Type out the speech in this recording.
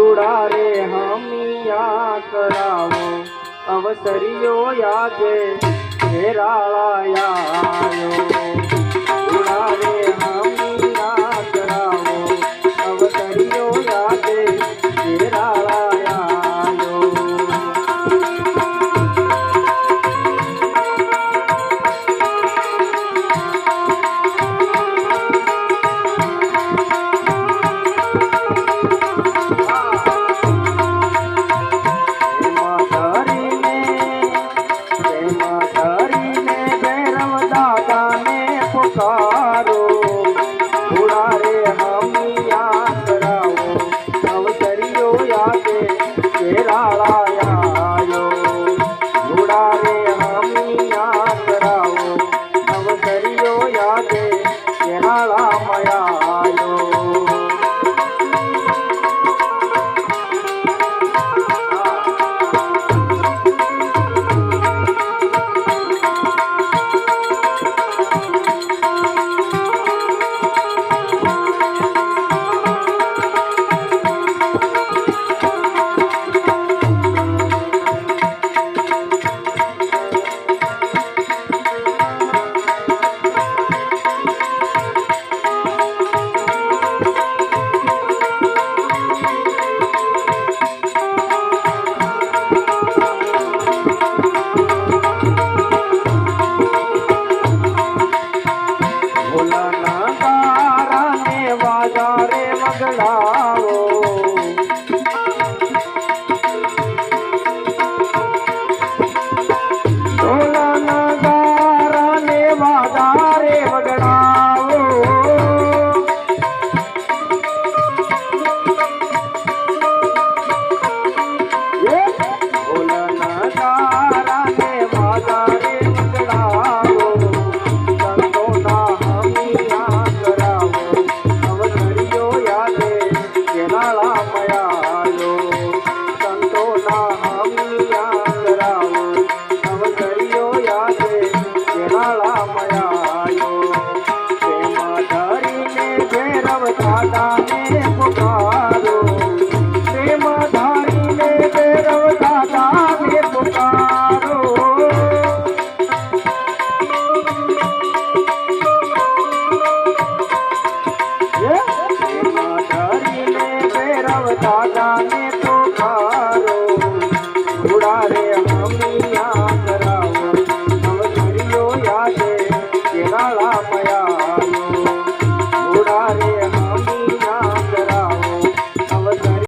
रे हमिया करावो अवसरियो याजे घेराळाया उड़ा रे हमिया करावो अवसरियो याजे घेराळाया पुकारो उड़ा रे हमिया करावो अवसरियो यादे घेराळाया उड़ा रे हमिया करावो अवसरियो यादे घेराळामया मगड़ावो ढोला नगारा ने वादारे मगड़ावो ढोला नगारा ने वादारे मगड़ावो संतोना हमिया करावो अवसरियो यादे घेराळामया संतोना हमिया करावो अवसरियो यादे घेराळामया प्रेम धरीने भैरव दादाने पुकारो प्रेम धरीने भैरव दादाने पुकारो दादा ने